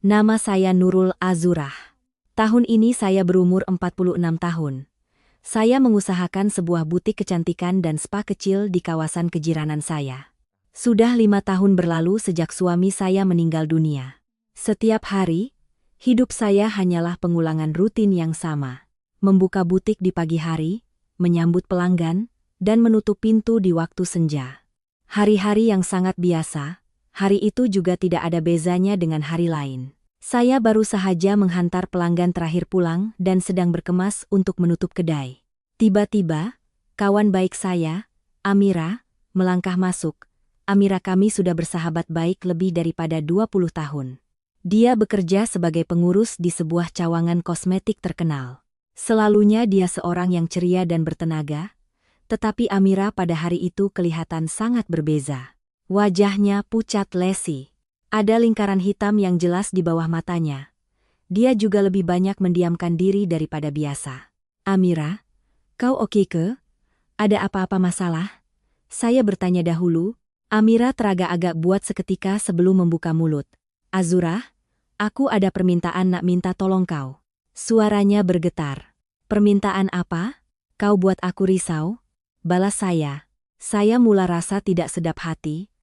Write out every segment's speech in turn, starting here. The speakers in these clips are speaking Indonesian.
Nama saya Nurul Azurah. Tahun ini saya berumur 46 tahun. Saya mengusahakan sebuah butik kecantikan dan spa kecil di kawasan kejiranan saya. Sudah 5 tahun berlalu sejak suami saya meninggal dunia. Setiap hari, hidup saya hanyalah pengulangan rutin yang sama. Membuka butik di pagi hari, menyambut pelanggan, dan menutup pintu di waktu senja. Hari-hari yang sangat biasa, hari itu juga tidak ada bezanya dengan hari lain. Saya baru saja menghantar pelanggan terakhir pulang dan sedang berkemas untuk menutup kedai. Tiba-tiba, kawan baik saya, Amira, melangkah masuk. Amira kami sudah bersahabat baik lebih daripada 20 tahun. Dia bekerja sebagai pengurus di sebuah cawangan kosmetik terkenal. Selalunya dia seorang yang ceria dan bertenaga, tetapi Amira pada hari itu kelihatan sangat berbeza. Wajahnya pucat lesi. Ada lingkaran hitam yang jelas di bawah matanya. Dia juga lebih banyak mendiamkan diri daripada biasa. Amira, kau oke ke? Ada apa-apa masalah? Saya bertanya dahulu. Amira teragak-agak buat seketika sebelum membuka mulut. Azurah, aku ada permintaan nak minta tolong kau. Suaranya bergetar. Permintaan apa? Kau buat aku risau? Balas saya. Saya mula rasa tidak sedap hati,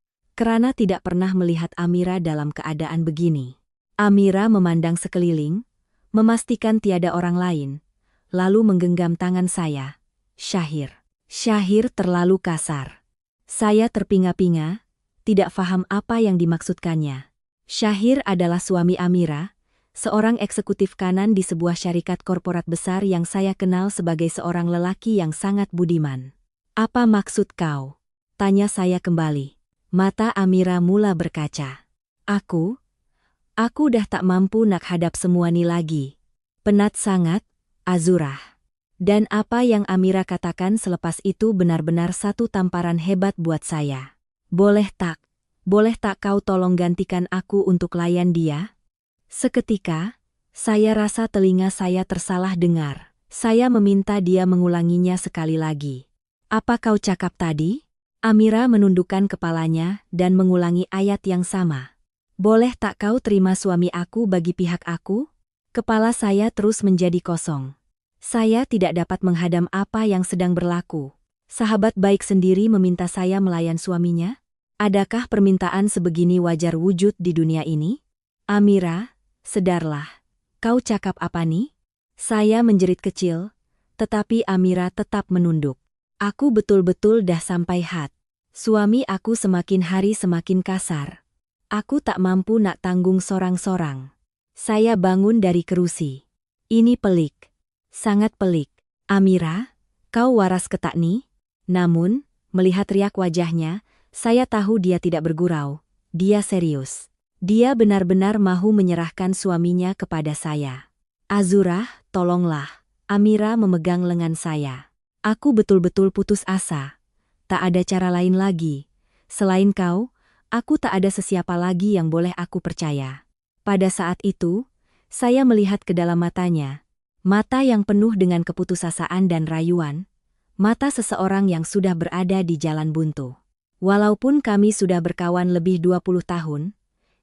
karena tidak pernah melihat Amira dalam keadaan begini. Amira memandang sekeliling, memastikan tiada orang lain, lalu menggenggam tangan saya. Syahir. Syahir terlalu kasar. Saya terpinga-pinga, tidak faham apa yang dimaksudkannya. Syahir adalah suami Amira, seorang eksekutif kanan di sebuah syarikat korporat besar yang saya kenal sebagai seorang lelaki yang sangat budiman. Apa maksud kau? Tanya saya kembali. Mata Amira mula berkaca. Aku dah tak mampu nak hadap semua ni lagi. Penat sangat, Azurah. Dan apa yang Amira katakan selepas itu benar-benar satu tamparan hebat buat saya. Boleh tak kau tolong gantikan aku untuk layan dia? Seketika, saya rasa telinga saya tersalah dengar. Saya meminta dia mengulanginya sekali lagi. Apa kau cakap tadi? Amira menundukkan kepalanya dan mengulangi ayat yang sama. Boleh tak kau terima suami aku bagi pihak aku? Kepala saya terus menjadi kosong. Saya tidak dapat menghadam apa yang sedang berlaku. Sahabat baik sendiri meminta saya melayan suaminya? Adakah permintaan sebegini wajar wujud di dunia ini? Amira, sedarlah. Kau cakap apa nih? Saya menjerit kecil, tetapi Amira tetap menunduk. Aku betul-betul dah sampai had. Suami aku semakin hari semakin kasar. Aku tak mampu nak tanggung sorang-sorang. Saya bangun dari kerusi. Ini pelik. Sangat pelik. Amira, kau waras ke tak ni? Namun, melihat riak wajahnya, saya tahu dia tidak bergurau. Dia serius. Dia benar-benar mahu menyerahkan suaminya kepada saya. Azurah, tolonglah. Amira memegang lengan saya. Aku betul-betul putus asa. Tak ada cara lain lagi. Selain kau, aku tak ada sesiapa lagi yang boleh aku percaya. Pada saat itu, saya melihat ke dalam matanya. Mata yang penuh dengan keputusasaan dan rayuan. Mata seseorang yang sudah berada di jalan buntu. Walaupun kami sudah berkawan lebih 20 tahun,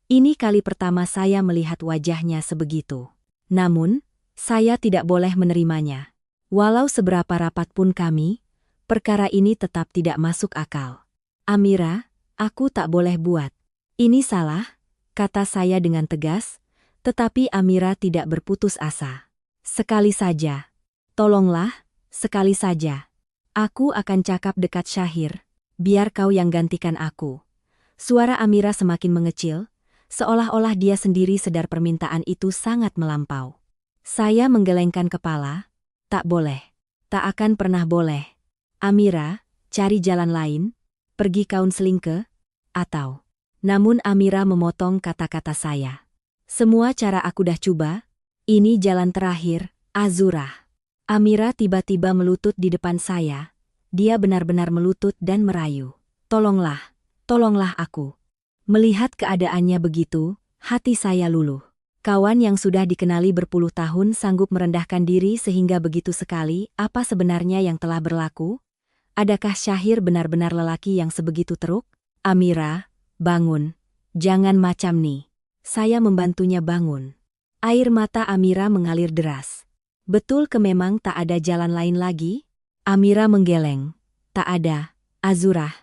ini kali pertama saya melihat wajahnya sebegitu. Namun, saya tidak boleh menerimanya. Walau seberapa rapat pun kami, perkara ini tetap tidak masuk akal. Amira, aku tak boleh buat. Ini salah, kata saya dengan tegas, tetapi Amira tidak berputus asa. Sekali saja. Tolonglah, sekali saja. Aku akan cakap dekat Syahir, biar kau yang gantikan aku. Suara Amira semakin mengecil, seolah-olah dia sendiri sadar permintaan itu sangat melampau. Saya menggelengkan kepala. Tak boleh. Tak akan pernah boleh. Amira, cari jalan lain, pergi kaunseling ke, atau. Namun Amira memotong kata-kata saya. Semua cara aku dah coba, ini jalan terakhir, Azurah. Amira tiba-tiba melutut di depan saya. Dia benar-benar melutut dan merayu. Tolonglah aku. Melihat keadaannya begitu, hati saya luluh. Kawan yang sudah dikenali berpuluh tahun sanggup merendahkan diri sehingga begitu sekali, apa sebenarnya yang telah berlaku? Adakah Syahir benar-benar lelaki yang sebegitu teruk? Amira, bangun. Jangan macam ni. Saya membantunya bangun. Air mata Amira mengalir deras. Betul memang tak ada jalan lain lagi? Amira menggeleng. Tak ada, Azurah.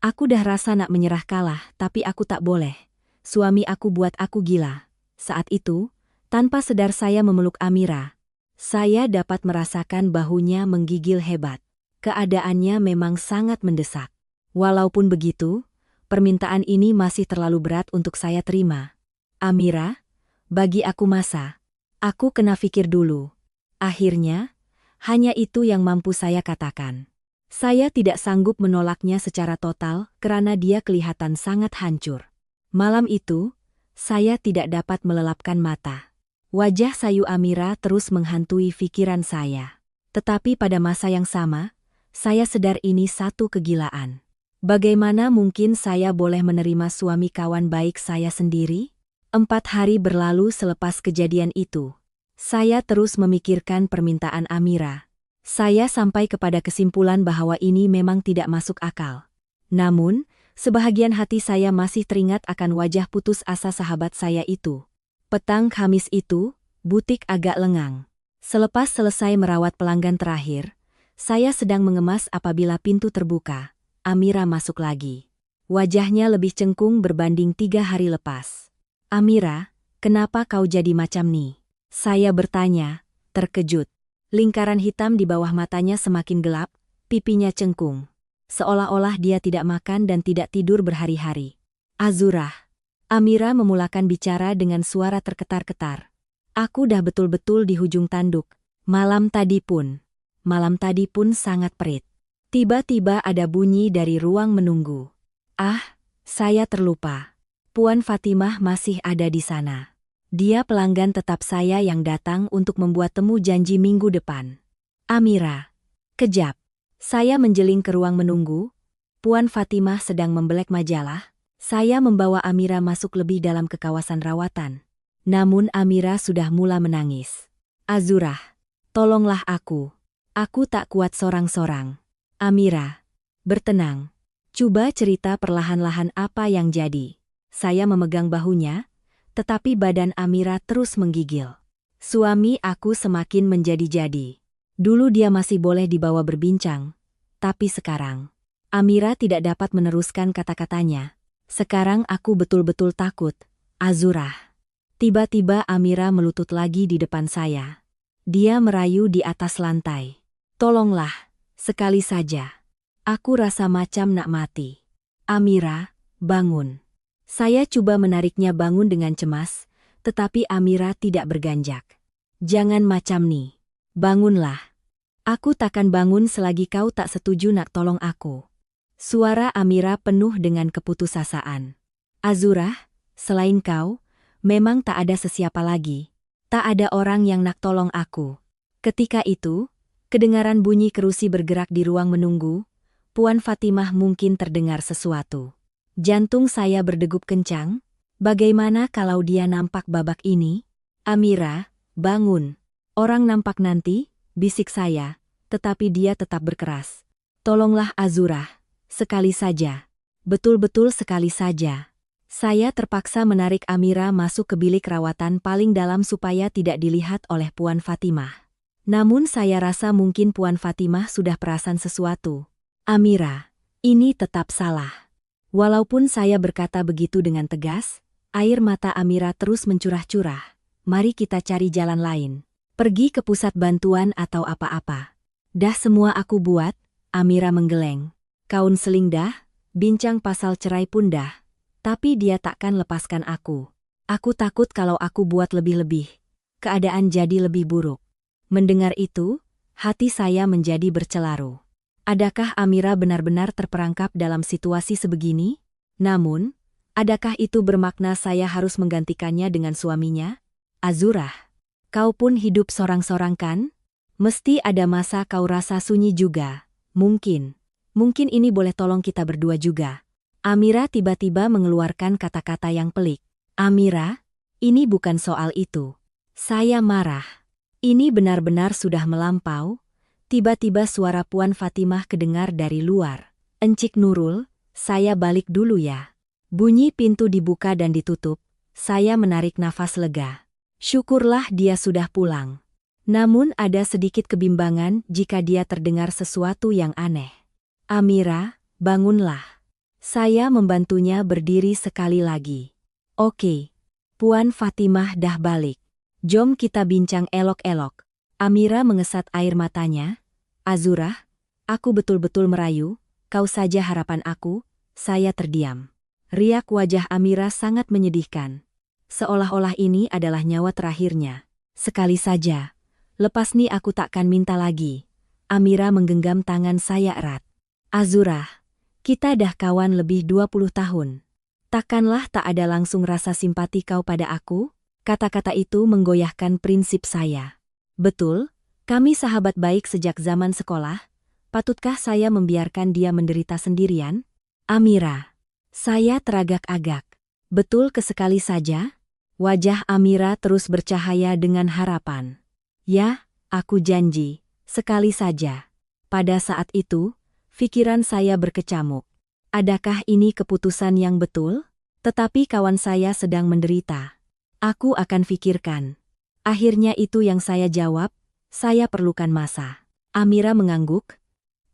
Aku dah rasa nak menyerah kalah, tapi aku tak boleh. Suami aku buat aku gila. Saat itu, tanpa sadar saya memeluk Amira. Saya dapat merasakan bahunya menggigil hebat. Keadaannya memang sangat mendesak. Walaupun begitu, permintaan ini masih terlalu berat untuk saya terima. Amira, bagi aku masa. Aku kena pikir dulu. Akhirnya, hanya itu yang mampu saya katakan. Saya tidak sanggup menolaknya secara total karena dia kelihatan sangat hancur. Malam itu, saya tidak dapat melelapkan mata. Wajah sayu Amira terus menghantui pikiran saya. Tetapi pada masa yang sama, saya sadar ini satu kegilaan. Bagaimana mungkin saya boleh menerima suami kawan baik saya sendiri? 4 hari berlalu selepas kejadian itu. Saya terus memikirkan permintaan Amira. Saya sampai kepada kesimpulan bahwa ini memang tidak masuk akal. Namun, sebahagian hati saya masih teringat akan wajah putus asa sahabat saya itu. Petang Kamis itu, butik agak lengang. Selepas selesai merawat pelanggan terakhir, saya sedang mengemas apabila pintu terbuka. Amira masuk lagi. Wajahnya lebih cengkung berbanding 3 hari lepas. Amira, kenapa kau jadi macam ni? Saya bertanya, terkejut. Lingkaran hitam di bawah matanya semakin gelap, pipinya cengkung. Seolah-olah dia tidak makan dan tidak tidur berhari-hari. Azurah. Amira memulakan bicara dengan suara terketar-ketar. Aku dah betul-betul di hujung tanduk. Malam tadi pun sangat perit. Tiba-tiba ada bunyi dari ruang menunggu. Saya terlupa. Puan Fatimah masih ada di sana. Dia pelanggan tetap saya yang datang untuk membuat temu janji minggu depan. Amira. Kejap. Saya menjeling ke ruang menunggu. Puan Fatimah sedang membelek majalah. Saya membawa Amira masuk lebih dalam ke kawasan rawatan. Namun Amira sudah mula menangis. Azurah. Tolonglah aku. Aku tak kuat sorang-sorang. Amira. Bertenang. Coba cerita perlahan-lahan apa yang jadi. Saya memegang bahunya, tetapi badan Amira terus menggigil. Suami aku semakin menjadi-jadi. Dulu dia masih boleh dibawa berbincang, tapi sekarang, Amira tidak dapat meneruskan kata-katanya. Sekarang aku betul-betul takut, Azurah. Tiba-tiba Amira melutut lagi di depan saya. Dia merayu di atas lantai. Tolonglah, sekali saja. Aku rasa macam nak mati. Amira, bangun. Saya coba menariknya bangun dengan cemas, tetapi Amira tidak berganjak. Jangan macam ni. Bangunlah. Aku takkan bangun selagi kau tak setuju nak tolong aku. Suara Amira penuh dengan keputusasaan. Azurah, selain kau, memang tak ada sesiapa lagi. Tak ada orang yang nak tolong aku. Ketika itu, kedengaran bunyi kerusi bergerak di ruang menunggu. Puan Fatimah mungkin terdengar sesuatu. Jantung saya berdegup kencang. Bagaimana kalau dia nampak babak ini? Amira, bangun. Orang nampak nanti, bisik saya, tetapi dia tetap berkeras. Tolonglah Azurah, sekali saja. Betul-betul sekali saja. Saya terpaksa menarik Amira masuk ke bilik rawatan paling dalam supaya tidak dilihat oleh Puan Fatimah. Namun saya rasa mungkin Puan Fatimah sudah perasan sesuatu. Amira, ini tetap salah. Walaupun saya berkata begitu dengan tegas, air mata Amira terus mencurah-curah. Mari kita cari jalan lain. Pergi ke pusat bantuan atau apa-apa. Dah semua aku buat, Amira menggeleng. Kaunseling dah, bincang pasal cerai pun dah. Tapi dia takkan lepaskan aku. Aku takut kalau aku buat lebih-lebih. Keadaan jadi lebih buruk. Mendengar itu, hati saya menjadi bercelaru. Adakah Amira benar-benar terperangkap dalam situasi sebegini? Namun, adakah itu bermakna saya harus menggantikannya dengan suaminya? Azurah, kau pun hidup sorang-sorang kan? Mesti ada masa kau rasa sunyi juga. Mungkin ini boleh tolong kita berdua juga. Amira tiba-tiba mengeluarkan kata-kata yang pelik. Amira, ini bukan soal itu. Saya marah. Ini benar-benar sudah melampau. Tiba-tiba suara Puan Fatimah kedengar dari luar. Encik Nurul, saya balik dulu ya. Bunyi pintu dibuka dan ditutup. Saya menarik nafas lega. Syukurlah dia sudah pulang. Namun ada sedikit kebimbangan jika dia terdengar sesuatu yang aneh. Amira, bangunlah. Saya membantunya berdiri sekali lagi. Oke, Puan Fatimah dah balik. Jom kita bincang elok-elok. Amira mengesat air matanya. Azurah, aku betul-betul merayu, kau saja harapan aku. Saya terdiam. Riak wajah Amira sangat menyedihkan. Seolah-olah ini adalah nyawa terakhirnya. Sekali saja. Lepas ni aku takkan minta lagi. Amira menggenggam tangan saya erat. Azurah, kita dah kawan lebih 20 tahun. Takkanlah tak ada langsung rasa simpati kau pada aku? Kata-kata itu menggoyahkan prinsip saya. Betul, kami sahabat baik sejak zaman sekolah. Patutkah saya membiarkan dia menderita sendirian? Amira. Saya teragak-agak. Betul kesekali saja? Wajah Amira terus bercahaya dengan harapan. Ya, aku janji, sekali saja. Pada saat itu, pikiran saya berkecamuk. Adakah ini keputusan yang betul? Tetapi kawan saya sedang menderita. Aku akan pikirkan. Akhirnya itu yang saya jawab, saya perlukan masa. Amira mengangguk.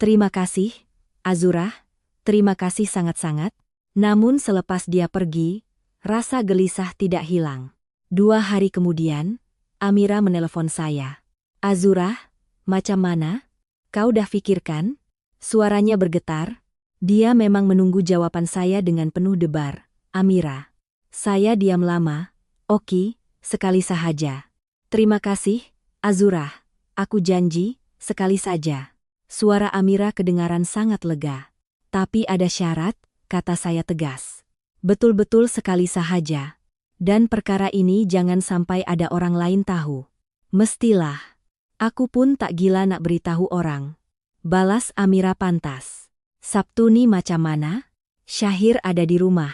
Terima kasih, Azurah. Terima kasih sangat-sangat. Namun selepas dia pergi, rasa gelisah tidak hilang. 2 hari kemudian, Amira menelepon saya. Azurah, macam mana? Kau dah pikirkan? Suaranya bergetar. Dia memang menunggu jawaban saya dengan penuh debar. Amira. Saya diam lama. Oke, sekali sahaja. Terima kasih, Azurah. Aku janji, sekali saja. Suara Amira kedengaran sangat lega. Tapi ada syarat, kata saya tegas. Betul-betul sekali sahaja. Dan perkara ini jangan sampai ada orang lain tahu. Mestilah. Aku pun tak gila nak beritahu orang. Balas Amira pantas. Sabtu ni macam mana? Syahir ada di rumah.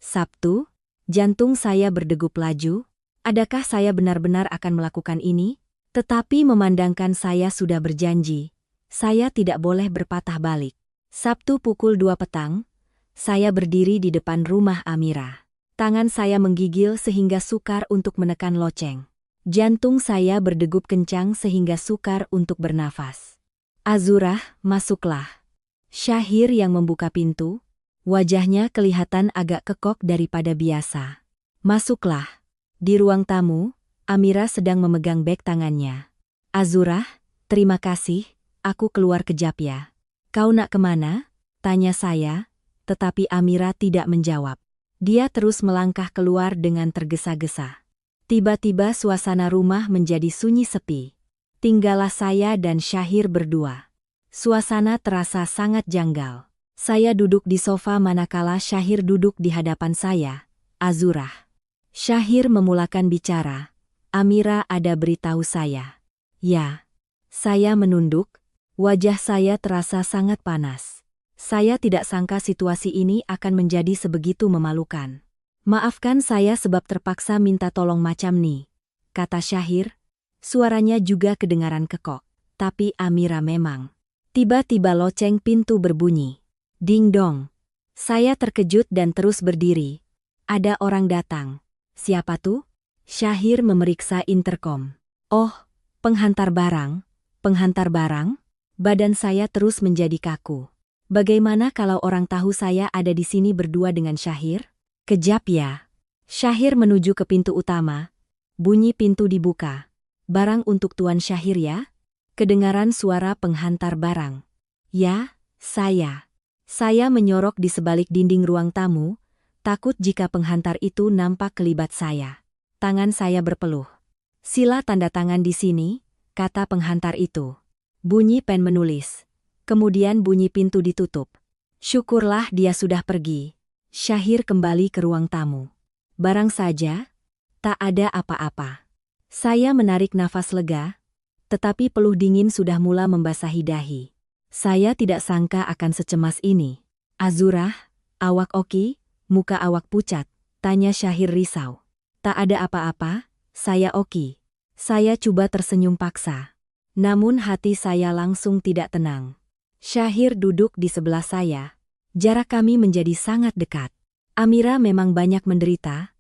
Sabtu? Jantung saya berdegup laju. Adakah saya benar-benar akan melakukan ini? Tetapi memandangkan saya sudah berjanji, saya tidak boleh berpatah balik. Sabtu pukul 2 petang, saya berdiri di depan rumah Amira. Tangan saya menggigil sehingga sukar untuk menekan loceng. Jantung saya berdegup kencang sehingga sukar untuk bernafas. Azurah, masuklah. Syahir yang membuka pintu, wajahnya kelihatan agak kekok daripada biasa. Masuklah. Di ruang tamu, Amira sedang memegang beg tangannya. Azurah, terima kasih, aku keluar kejap ya. Kau nak kemana? Tanya saya, tetapi Amira tidak menjawab. Dia terus melangkah keluar dengan tergesa-gesa. Tiba-tiba suasana rumah menjadi sunyi sepi. Tinggallah saya dan Syahir berdua. Suasana terasa sangat janggal. Saya duduk di sofa manakala Syahir duduk di hadapan saya. Azurah. Syahir memulakan bicara. Amira ada beritahu saya. Ya. Saya menunduk. Wajah saya terasa sangat panas. Saya tidak sangka situasi ini akan menjadi sebegitu memalukan. Maafkan saya sebab terpaksa minta tolong macam ni, kata Syahir. Suaranya juga kedengaran kekok. Tapi Amira memang. Tiba-tiba loceng pintu berbunyi. Ding dong. Saya terkejut dan terus berdiri. Ada orang datang. Siapa tuh? Syahir memeriksa interkom. Oh, penghantar barang. Penghantar barang? Badan saya terus menjadi kaku. Bagaimana kalau orang tahu saya ada di sini berdua dengan Syahir? Kejap ya. Syahir menuju ke pintu utama. Bunyi pintu dibuka. Barang untuk Tuan Syahir ya? Kedengaran suara penghantar barang. Ya, saya. Saya menyorok di sebalik dinding ruang tamu, takut jika penghantar itu nampak kelibat saya. Tangan saya berpeluh. Sila tanda tangan di sini, kata penghantar itu. Bunyi pen menulis. Kemudian bunyi pintu ditutup. Syukurlah dia sudah pergi. Syahir kembali ke ruang tamu. Barang saja, tak ada apa-apa. Saya menarik nafas lega, tetapi peluh dingin sudah mula membasahi dahi. Saya tidak sangka akan secemas ini. Azurah, awak oki? Muka awak pucat, tanya Syahir risau. Tak ada apa-apa, saya oki. Saya coba tersenyum paksa. Namun hati saya langsung tidak tenang. Syahir duduk di sebelah saya. Jarak kami menjadi sangat dekat. Amira memang banyak menderita.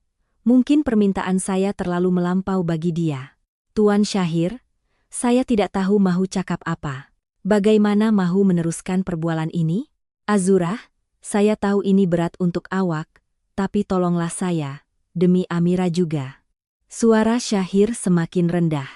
Mungkin permintaan saya terlalu melampau bagi dia. Tuan Syahir, saya tidak tahu mahu cakap apa. Bagaimana mahu meneruskan perbualan ini? Azurah, saya tahu ini berat untuk awak, tapi tolonglah saya, demi Amira juga. Suara Syahir semakin rendah.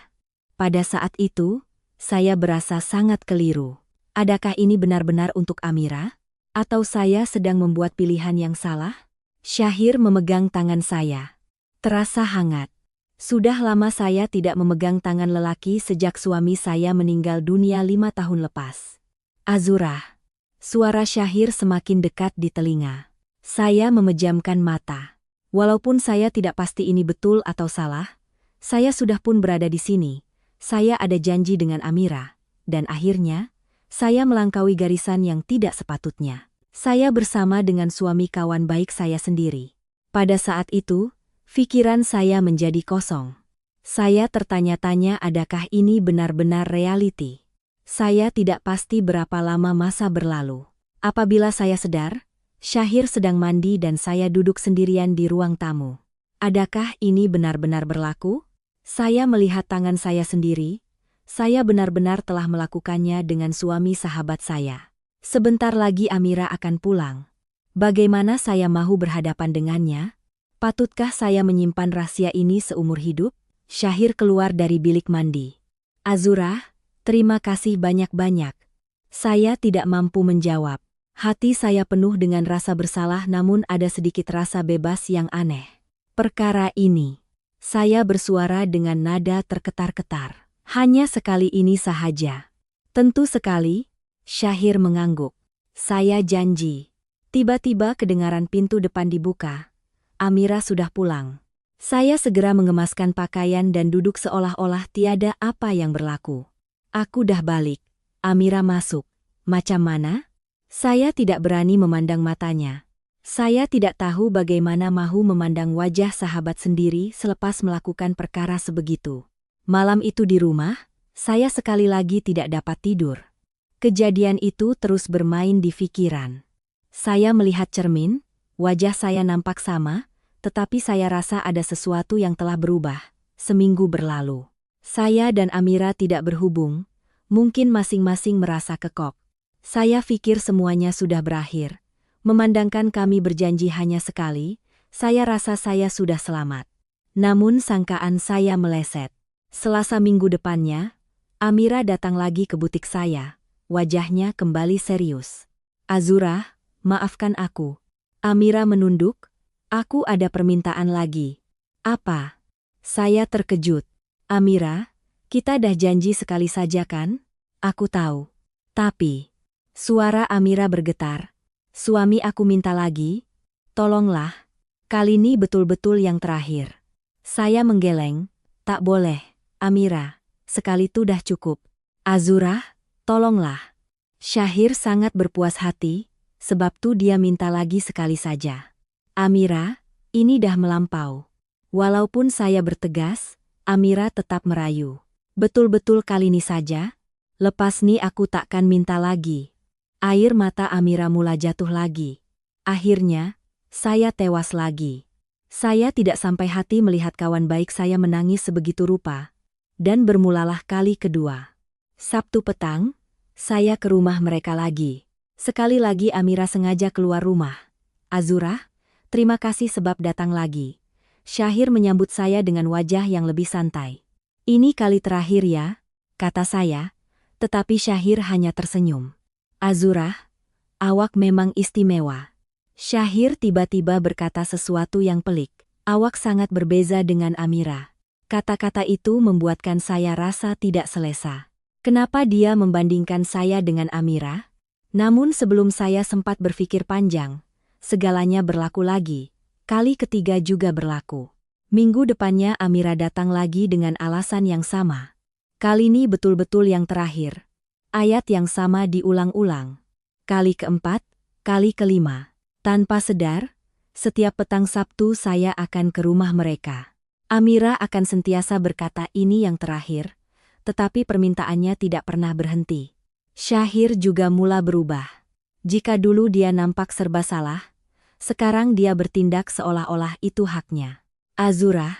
Pada saat itu, saya berasa sangat keliru. Adakah ini benar-benar untuk Amira? Atau saya sedang membuat pilihan yang salah? Syahir memegang tangan saya. Terasa hangat. Sudah lama saya tidak memegang tangan lelaki sejak suami saya meninggal dunia 5 tahun lepas. Azurah. Suara Syahir semakin dekat di telinga. Saya memejamkan mata. Walaupun saya tidak pasti ini betul atau salah, saya sudah pun berada di sini. Saya ada janji dengan Amira. Dan akhirnya, saya melangkaui garisan yang tidak sepatutnya. Saya bersama dengan suami kawan baik saya sendiri. Pada saat itu, pikiran saya menjadi kosong. Saya tertanya-tanya adakah ini benar-benar realiti. Saya tidak pasti berapa lama masa berlalu. Apabila saya sadar, Syahir sedang mandi dan saya duduk sendirian di ruang tamu. Adakah ini benar-benar berlaku? Saya melihat tangan saya sendiri. Saya benar-benar telah melakukannya dengan suami sahabat saya. Sebentar lagi Amira akan pulang. Bagaimana saya mahu berhadapan dengannya? Patutkah saya menyimpan rahasia ini seumur hidup? Syahir keluar dari bilik mandi. Azurah, terima kasih banyak-banyak. Saya tidak mampu menjawab. Hati saya penuh dengan rasa bersalah namun ada sedikit rasa bebas yang aneh. Perkara ini, saya bersuara dengan nada terketar-ketar. Hanya sekali ini sahaja. Tentu sekali, Syahir mengangguk. Saya janji. Tiba-tiba kedengaran pintu depan dibuka. Amira sudah pulang. Saya segera mengemaskan pakaian dan duduk seolah-olah tiada apa yang berlaku. Aku dah balik. Amira masuk. Macam mana? Saya tidak berani memandang matanya. Saya tidak tahu bagaimana mahu memandang wajah sahabat sendiri selepas melakukan perkara sebegitu. Malam itu di rumah, saya sekali lagi tidak dapat tidur. Kejadian itu terus bermain di pikiran. Saya melihat cermin, wajah saya nampak sama, tetapi saya rasa ada sesuatu yang telah berubah. Seminggu berlalu. Saya dan Amira tidak berhubung, mungkin masing-masing merasa kekok. Saya pikir semuanya sudah berakhir. Memandangkan kami berjanji hanya sekali, saya rasa saya sudah selamat. Namun sangkaan saya meleset. Selasa minggu depannya, Amira datang lagi ke butik saya. Wajahnya kembali serius. Azurah, maafkan aku. Amira menunduk. Aku ada permintaan lagi. Apa? Saya terkejut. Amira, kita dah janji sekali saja kan? Aku tahu. Tapi... Suara Amira bergetar. Suami aku minta lagi. Tolonglah. Kali ini betul-betul yang terakhir. Saya menggeleng. Tak boleh, Amira. Sekali itu dah cukup. Azurah, tolonglah. Syahir sangat berpuas hati, sebab tu dia minta lagi sekali saja. Amira, ini dah melampau. Walaupun saya bertegas, Amira tetap merayu. Betul-betul kali ini saja. Lepas ni aku takkan minta lagi. Air mata Amira mula jatuh lagi. Akhirnya, saya tewas lagi. Saya tidak sampai hati melihat kawan baik saya menangis sebegitu rupa. Dan bermulalah kali kedua. Sabtu petang, saya ke rumah mereka lagi. Sekali lagi Amira sengaja keluar rumah. Azurah, terima kasih sebab datang lagi. Syahir menyambut saya dengan wajah yang lebih santai. Ini kali terakhir ya, kata saya, tetapi Syahir hanya tersenyum. Azurah, awak memang istimewa. Syahir tiba-tiba berkata sesuatu yang pelik. Awak sangat berbeza dengan Amira. Kata-kata itu membuatkan saya rasa tidak selesa. Kenapa dia membandingkan saya dengan Amira? Namun sebelum saya sempat berpikir panjang, segalanya berlaku lagi. Kali ketiga juga berlaku. Minggu depannya Amira datang lagi dengan alasan yang sama. Kali ini betul-betul yang terakhir. Ayat yang sama diulang-ulang. Kali keempat, kali kelima. Tanpa sadar, setiap petang Sabtu saya akan ke rumah mereka. Amira akan sentiasa berkata ini yang terakhir, tetapi permintaannya tidak pernah berhenti. Syahir juga mula berubah. Jika dulu dia nampak serba salah, sekarang dia bertindak seolah-olah itu haknya. Azurah,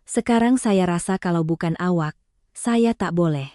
sekarang saya rasa kalau bukan awak, saya tak boleh.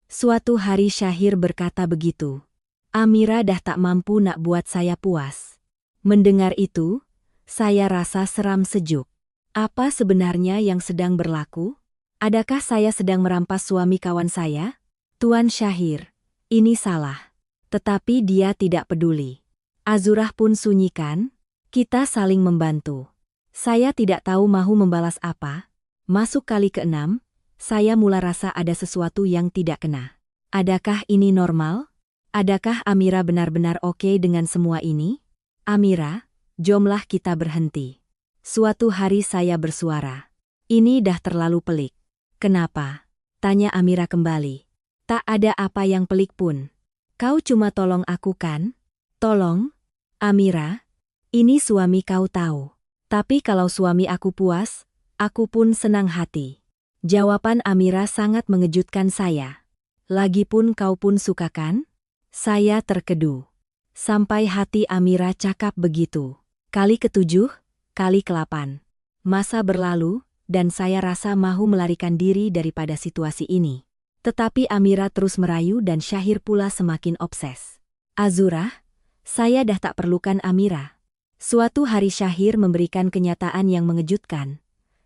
Suatu hari Syahir berkata begitu. Amira dah tak mampu nak buat saya puas. Mendengar itu, saya rasa seram sejuk. Apa sebenarnya yang sedang berlaku? Adakah saya sedang merampas suami kawan saya? Tuan Syahir, ini salah. Tetapi dia tidak peduli. Azurah pun sunyikan, kita saling membantu. Saya tidak tahu mahu membalas apa. Masuk kali ke-6, saya mula rasa ada sesuatu yang tidak kena. Adakah ini normal? Adakah Amira benar-benar oke dengan semua ini? Amira, jomlah kita berhenti. Suatu hari saya bersuara. Ini dah terlalu pelik. Kenapa? Tanya Amira kembali. Tak ada apa yang pelik pun. Kau cuma tolong aku kan? Tolong? Amira, ini suami kau tahu. Tapi kalau suami aku puas, aku pun senang hati. Jawaban Amira sangat mengejutkan saya. Lagipun kau pun suka kan? Saya terkedu. Sampai hati Amira cakap begitu. Kali ke-7, kali ke-8. Masa berlalu, dan saya rasa mahu melarikan diri daripada situasi ini. Tetapi Amira terus merayu dan Syahir pula semakin obses. Azurah, saya dah tak perlukan Amira. Suatu hari Syahir memberikan kenyataan yang mengejutkan.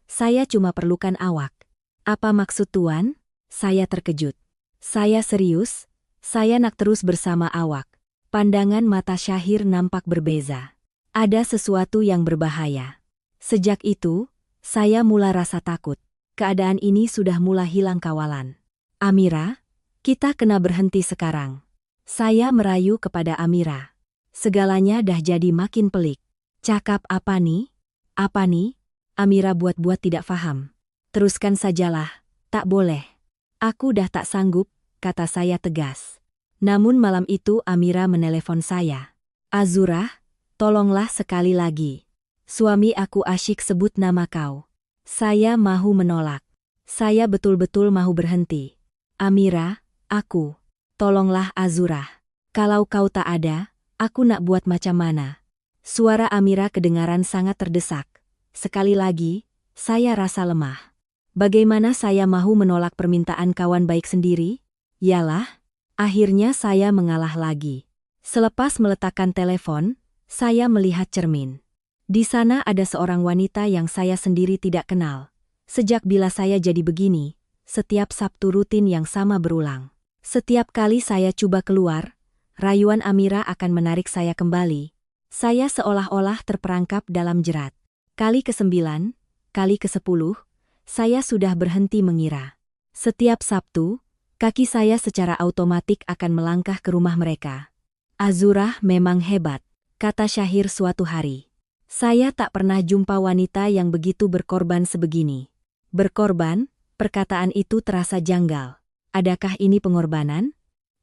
Saya cuma perlukan awak. Apa maksud tuan? Saya terkejut. Saya serius, saya nak terus bersama awak. Pandangan mata Syahir nampak berbeza. Ada sesuatu yang berbahaya. Sejak itu, saya mula rasa takut. Keadaan ini sudah mula hilang kawalan. Amira, kita kena berhenti sekarang. Saya merayu kepada Amira. Segalanya dah jadi makin pelik. Cakap apa nih? Apa nih? Amira buat-buat tidak faham. Teruskan sajalah, tak boleh. Aku dah tak sanggup, kata saya tegas. Namun malam itu Amira menelepon saya. Azurah, tolonglah sekali lagi. Suami aku asyik sebut nama kau. Saya mahu menolak. Saya betul-betul mahu berhenti. Amira, aku. Tolonglah Azurah. Kalau kau tak ada, aku nak buat macam mana? Suara Amira kedengaran sangat terdesak. Sekali lagi, saya rasa lemah. Bagaimana saya mahu menolak permintaan kawan baik sendiri? Yalah, akhirnya saya mengalah lagi. Selepas meletakkan telepon, saya melihat cermin. Di sana ada seorang wanita yang saya sendiri tidak kenal. Sejak bila saya jadi begini, setiap Sabtu rutin yang sama berulang. Setiap kali saya coba keluar, rayuan Amira akan menarik saya kembali. Saya seolah-olah terperangkap dalam jerat. Kali ke-9, kali ke-10, saya sudah berhenti mengira. Setiap Sabtu, kaki saya secara otomatik akan melangkah ke rumah mereka. Azurah memang hebat, kata Syahir suatu hari. Saya tak pernah jumpa wanita yang begitu berkorban sebegini. Berkorban, perkataan itu terasa janggal. Adakah ini pengorbanan?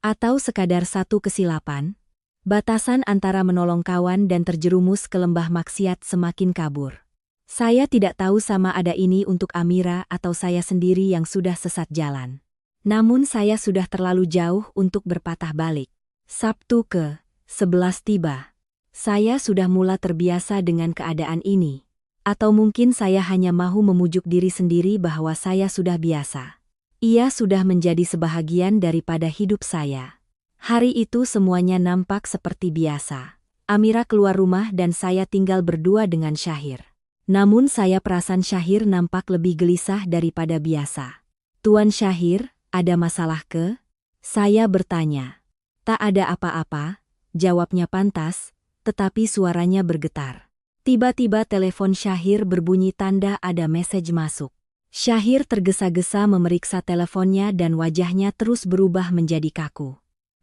Atau sekadar satu kesilapan? Batasan antara menolong kawan dan terjerumus ke lembah maksiat semakin kabur. Saya tidak tahu sama ada ini untuk Amira atau saya sendiri yang sudah sesat jalan. Namun saya sudah terlalu jauh untuk berpatah balik. Sabtu ke-11 tiba. Saya sudah mula terbiasa dengan keadaan ini. Atau mungkin saya hanya mahu memujuk diri sendiri bahwa saya sudah biasa. Ia sudah menjadi sebahagian daripada hidup saya. Hari itu semuanya nampak seperti biasa. Amira keluar rumah dan saya tinggal berdua dengan Syahir. Namun saya perasan Syahir nampak lebih gelisah daripada biasa. Tuan Syahir, ada masalah ke? Saya bertanya. Tak ada apa-apa, jawabnya pantas, tetapi suaranya bergetar. Tiba-tiba telepon Syahir berbunyi tanda ada mesej masuk. Syahir tergesa-gesa memeriksa teleponnya dan wajahnya terus berubah menjadi kaku.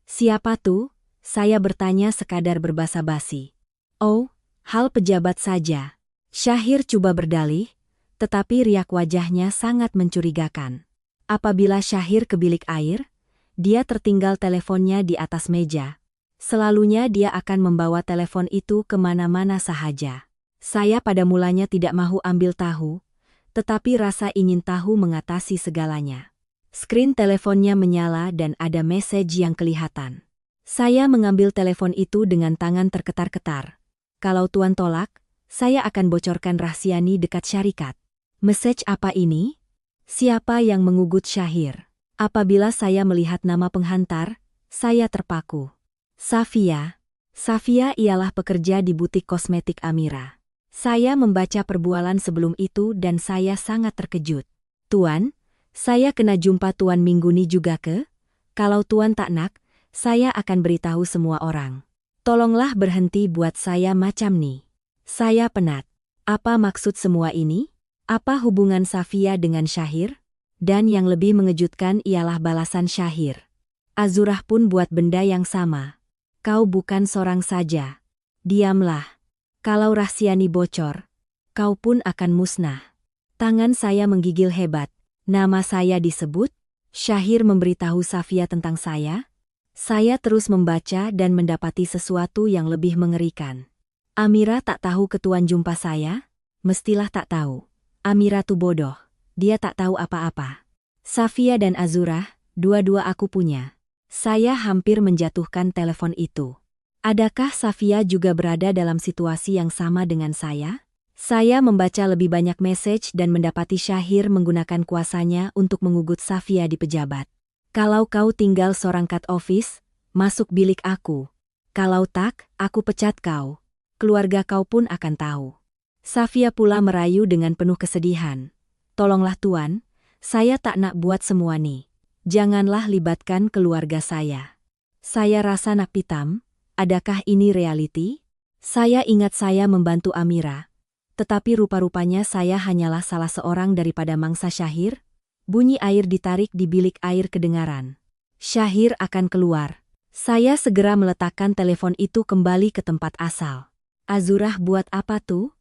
Siapa tuh? Saya bertanya sekadar berbasa-basi. Oh, hal pejabat saja. Syahir coba berdalih, tetapi riak wajahnya sangat mencurigakan. Apabila Syahir ke bilik air, dia tertinggal teleponnya di atas meja. Selalunya dia akan membawa telepon itu kemana-mana sahaja. Saya pada mulanya tidak mahu ambil tahu, tetapi rasa ingin tahu mengatasi segalanya. Skrin teleponnya menyala dan ada mesej yang kelihatan. Saya mengambil telepon itu dengan tangan terketar-ketar. Kalau Tuan tolak, saya akan bocorkan rahasiani dekat syarikat. Message apa ini? Siapa yang mengugut Syahir? Apabila saya melihat nama penghantar, saya terpaku. Safia. Safia ialah pekerja di butik kosmetik Amira. Saya membaca perbualan sebelum itu dan saya sangat terkejut. Tuan, saya kena jumpa Tuan minggu ini juga ke? Kalau Tuan tak nak, saya akan beritahu semua orang. Tolonglah berhenti buat saya macam nih. Saya penat. Apa maksud semua ini? Apa hubungan Safia dengan Syahir? Dan yang lebih mengejutkan ialah balasan Syahir. Azurah pun buat benda yang sama. Kau bukan seorang saja. Diamlah. Kalau rahasia ini bocor, kau pun akan musnah. Tangan saya menggigil hebat. Nama saya disebut? Syahir memberitahu Safia tentang saya? Saya terus membaca dan mendapati sesuatu yang lebih mengerikan. Amira tak tahu ketuan jumpa saya? Mestilah tak tahu. Amira tuh bodoh. Dia tak tahu apa-apa. Safia dan Azurah, dua-dua aku punya. Saya hampir menjatuhkan telepon itu. Adakah Safia juga berada dalam situasi yang sama dengan saya? Saya membaca lebih banyak message dan mendapati Syahir menggunakan kuasanya untuk mengugut Safia di pejabat. Kalau kau tinggal seorang cut office, masuk bilik aku. Kalau tak, aku pecat kau. Keluarga kau pun akan tahu. Safia pula merayu dengan penuh kesedihan. Tolonglah Tuan, saya tak nak buat semua nih. Janganlah libatkan keluarga saya. Saya rasa nak pitam. Adakah ini reality? Saya ingat saya membantu Amira. Tetapi rupa-rupanya saya hanyalah salah seorang daripada mangsa Syahir. Bunyi air ditarik di bilik air kedengaran. Syahir akan keluar. Saya segera meletakkan telepon itu kembali ke tempat asal. Azurah buat apa tuh?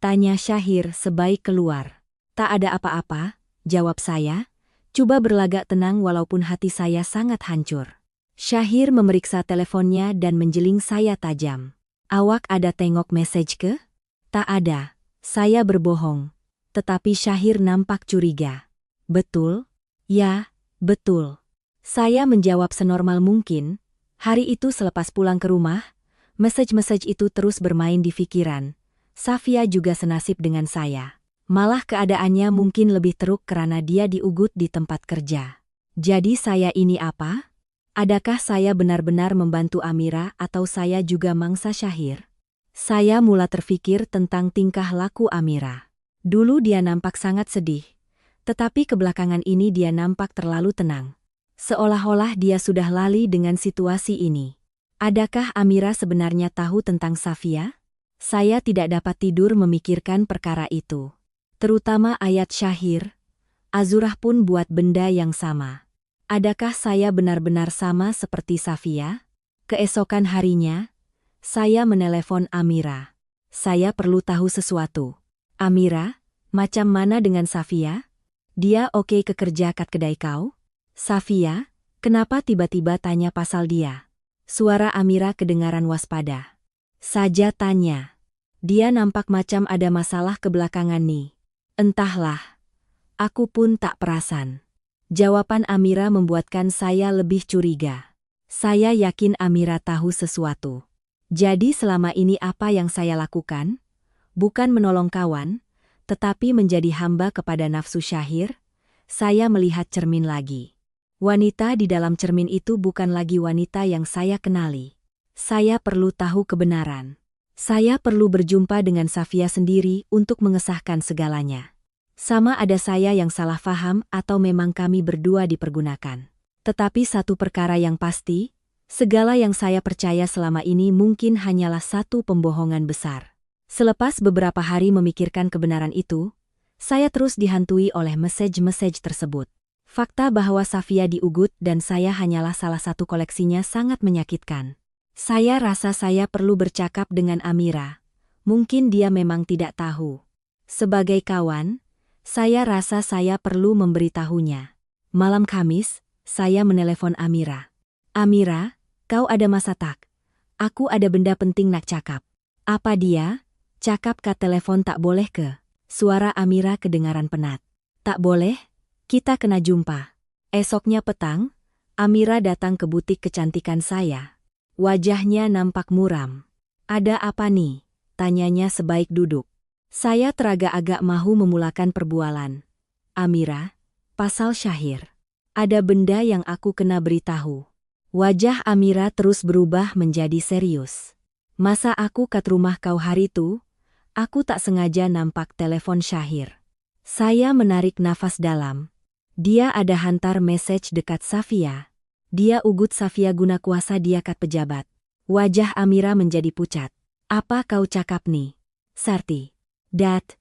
Tanya Syahir sebaik keluar. Tak ada apa-apa, jawab saya. Coba berlagak tenang walaupun hati saya sangat hancur. Syahir memeriksa teleponnya dan menjeling saya tajam. Awak ada tengok message ke? Tak ada. Saya berbohong. Tetapi Syahir nampak curiga. Betul? Ya, betul. Saya menjawab senormal mungkin. Hari itu selepas pulang ke rumah, message-message itu terus bermain di pikiran. Safia juga senasib dengan saya. Malah keadaannya mungkin lebih teruk karena dia diugut di tempat kerja. Jadi saya ini apa? Adakah saya benar-benar membantu Amira atau saya juga mangsa Syahir? Saya mula terfikir tentang tingkah laku Amira. Dulu dia nampak sangat sedih. Tetapi kebelakangan ini dia nampak terlalu tenang. Seolah-olah dia sudah lali dengan situasi ini. Adakah Amira sebenarnya tahu tentang Safia? Saya tidak dapat tidur memikirkan perkara itu. Terutama ayat Syahir. Azurah pun buat benda yang sama. Adakah saya benar-benar sama seperti Safia? Keesokan harinya, saya menelepon Amira. Saya perlu tahu sesuatu. Amira, macam mana dengan Safia? Dia oke ke kerja kat kedai kau? Safia, kenapa tiba-tiba tanya pasal dia? Suara Amira kedengaran waspada. Saja tanya. Dia nampak macam ada masalah kebelakangan nih. Entahlah. Aku pun tak perasan. Jawaban Amira membuatkan saya lebih curiga. Saya yakin Amira tahu sesuatu. Jadi selama ini apa yang saya lakukan? Bukan menolong kawan, tetapi menjadi hamba kepada nafsu Syahir. Saya melihat cermin lagi. Wanita di dalam cermin itu bukan lagi wanita yang saya kenali. Saya perlu tahu kebenaran. Saya perlu berjumpa dengan Safia sendiri untuk mengesahkan segalanya. Sama ada saya yang salah faham atau memang kami berdua dipergunakan. Tetapi satu perkara yang pasti, segala yang saya percaya selama ini mungkin hanyalah satu pembohongan besar. Selepas beberapa hari memikirkan kebenaran itu, saya terus dihantui oleh message-message tersebut. Fakta bahwa Safia diugut dan saya hanyalah salah satu koleksinya sangat menyakitkan. Saya rasa saya perlu bercakap dengan Amira. Mungkin dia memang tidak tahu. Sebagai kawan, saya rasa saya perlu memberitahunya. Malam Kamis, saya menelepon Amira. Amira, kau ada masa tak? Aku ada benda penting nak cakap. Apa dia? Cakap kat telepon tak boleh ke? Suara Amira kedengaran penat. Tak boleh? Kita kena jumpa. Esoknya petang, Amira datang ke butik kecantikan saya. Wajahnya nampak muram. Ada apa nih? Tanyanya sebaik duduk. Saya teragak-agak mahu memulakan perbualan. Amira, pasal Syahir. Ada benda yang aku kena beritahu. Wajah Amira terus berubah menjadi serius. Masa aku kat rumah kau hari tu, aku tak sengaja nampak telepon Syahir. Saya menarik nafas dalam. Dia ada hantar message dekat Safia. Dia ugut Safia guna kuasa dia kat pejabat. Wajah Amira menjadi pucat. Apa kau cakap ni? Sarti. Dat.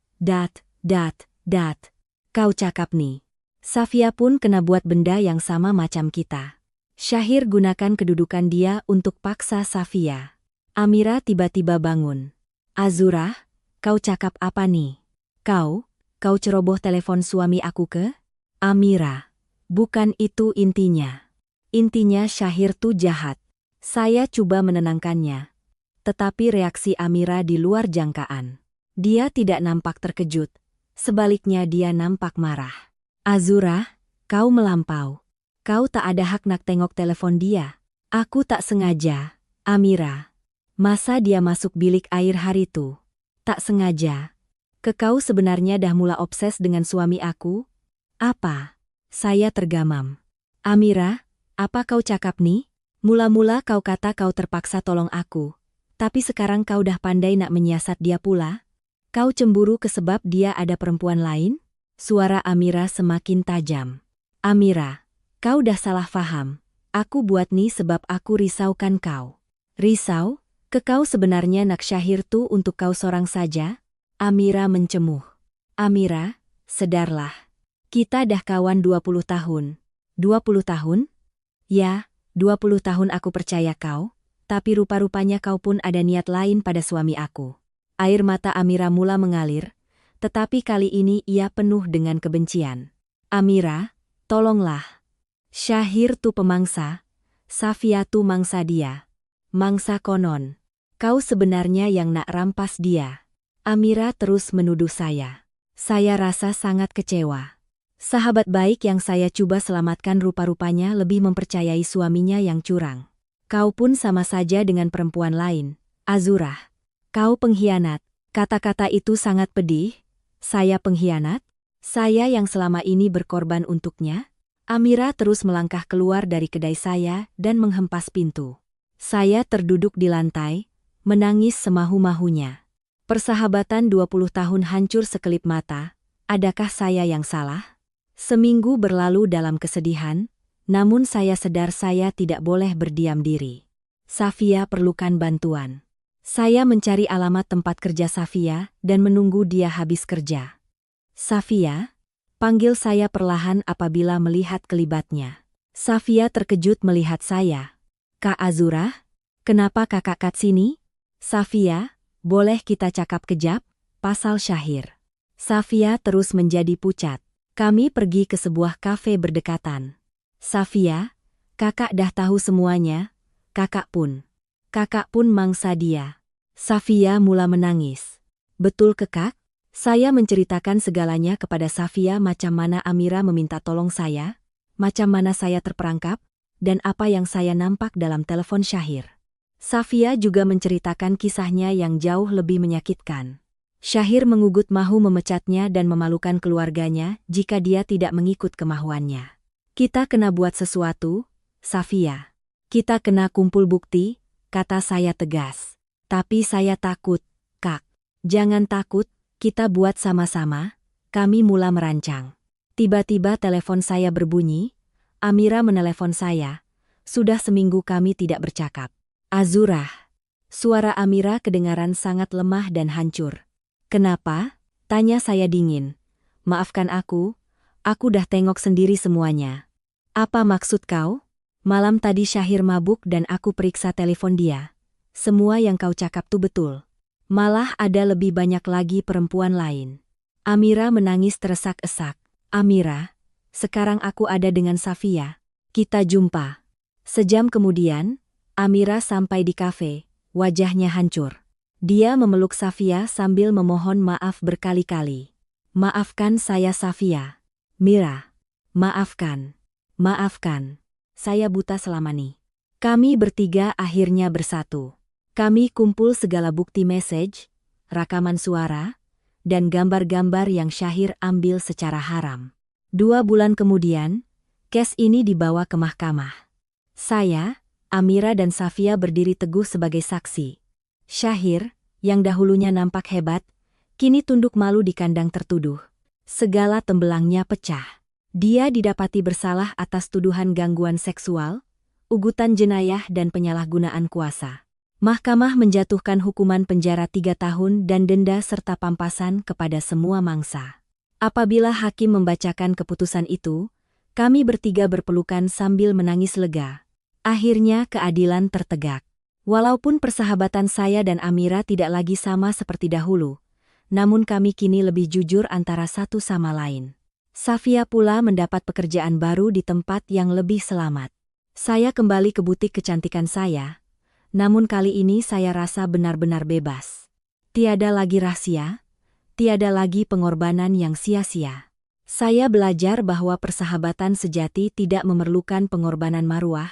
Kau cakap ni. Safia pun kena buat benda yang sama macam kita. Syahir gunakan kedudukan dia untuk paksa Safia. Amira tiba-tiba bangun. Azurah, kau cakap apa ni? Kau ceroboh telepon suami aku ke? Amira, bukan itu intinya. Intinya Syahir tu jahat. Saya coba menenangkannya. Tetapi reaksi Amira di luar jangkaan. Dia tidak nampak terkejut. Sebaliknya dia nampak marah. Azurah, kau melampau. Kau tak ada hak nak tengok telepon dia. Aku tak sengaja. Amira. Masa dia masuk bilik air hari tu? Tak sengaja. Kau sebenarnya dah mula obses dengan suami aku? Apa? Saya tergamam. Amira, apa kau cakap ni? Mula-mula kau kata kau terpaksa tolong aku. Tapi sekarang kau dah pandai nak menyiasat dia pula? Kau cemburu kesebab dia ada perempuan lain? Suara Amira semakin tajam. Amira, kau dah salah faham. Aku buat ni sebab aku risaukan kau. Risau? Kau sebenarnya nak Syahir tu untuk kau sorang saja? Amira mencemuh. Amira, sedarlah. Kita dah kawan 20 tahun. 20 tahun? Ya, 20 tahun aku percaya kau, tapi rupa-rupanya kau pun ada niat lain pada suami aku. Air mata Amira mula mengalir, tetapi kali ini ia penuh dengan kebencian. Amira, tolonglah. Syahir tu pemangsa, Safia tu mangsa dia. Mangsa konon. Kau sebenarnya yang nak rampas dia. Amira terus menuduh saya. Saya rasa sangat kecewa. Sahabat baik yang saya coba selamatkan rupa-rupanya lebih mempercayai suaminya yang curang. Kau pun sama saja dengan perempuan lain, Azurah. Kau pengkhianat. Kata-kata itu sangat pedih. Saya pengkhianat? Saya yang selama ini berkorban untuknya? Amira terus melangkah keluar dari kedai saya dan menghempas pintu. Saya terduduk di lantai, menangis semahu-mahunya. Persahabatan 20 tahun hancur sekelip mata. Adakah saya yang salah? Seminggu berlalu dalam kesedihan, namun saya sadar saya tidak boleh berdiam diri. Safia perlukan bantuan. Saya mencari alamat tempat kerja Safia dan menunggu dia habis kerja. Safia? Panggil saya perlahan apabila melihat kelibatnya. Safia terkejut melihat saya. Kak Azurah? Kenapa kakak kat sini? Safia, boleh kita cakap kejap? Pasal Syahir. Safia terus menjadi pucat. Kami pergi ke sebuah kafe berdekatan. Safia, kakak dah tahu semuanya. Kakak pun mangsa dia. Safia mula menangis. Betul kekak? Saya menceritakan segalanya kepada Safia macam mana Amira meminta tolong saya, macam mana saya terperangkap, dan apa yang saya nampak dalam telepon Syahir. Safia juga menceritakan kisahnya yang jauh lebih menyakitkan. Syahir mengugut mahu memecatnya dan memalukan keluarganya jika dia tidak mengikut kemahuannya. Kita kena buat sesuatu, Safia. Kita kena kumpul bukti, kata saya tegas. Tapi saya takut, Kak. Jangan takut, kita buat sama-sama. Kami mula merancang. Tiba-tiba telepon saya berbunyi. Amira menelepon saya. Sudah seminggu kami tidak bercakap. Azurah. Suara Amira kedengaran sangat lemah dan hancur. Kenapa? Tanya saya dingin. Maafkan aku dah tengok sendiri semuanya. Apa maksud kau? Malam tadi Syahir mabuk dan aku periksa telepon dia. Semua yang kau cakap tuh betul. Malah ada lebih banyak lagi perempuan lain. Amira menangis teresak-esak. Amira, sekarang aku ada dengan Safia. Kita jumpa. Sejam kemudian, Amira sampai di kafe, wajahnya hancur. Dia memeluk Safia sambil memohon maaf berkali-kali. Maafkan saya Safia. Mira, maafkan. Maafkan. Saya buta selama ini. Kami bertiga akhirnya bersatu. Kami kumpul segala bukti message, rakaman suara, dan gambar-gambar yang Syahir ambil secara haram. 2 bulan kemudian, kes ini dibawa ke mahkamah. Saya, Amira dan Safia berdiri teguh sebagai saksi. Syahir, yang dahulunya nampak hebat, kini tunduk malu di kandang tertuduh. Segala tembelangnya pecah. Dia didapati bersalah atas tuduhan gangguan seksual, ugutan jenayah dan penyalahgunaan kuasa. Mahkamah menjatuhkan hukuman penjara 3 tahun dan denda serta pampasan kepada semua mangsa. Apabila hakim membacakan keputusan itu, kami bertiga berpelukan sambil menangis lega. Akhirnya keadilan tertegak. Walaupun persahabatan saya dan Amira tidak lagi sama seperti dahulu, namun kami kini lebih jujur antara satu sama lain. Safia pula mendapat pekerjaan baru di tempat yang lebih selamat. Saya kembali ke butik kecantikan saya, namun kali ini saya rasa benar-benar bebas. Tiada lagi rahasia, tiada lagi pengorbanan yang sia-sia. Saya belajar bahwa persahabatan sejati tidak memerlukan pengorbanan maruah,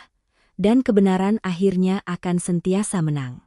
dan kebenaran akhirnya akan sentiasa menang.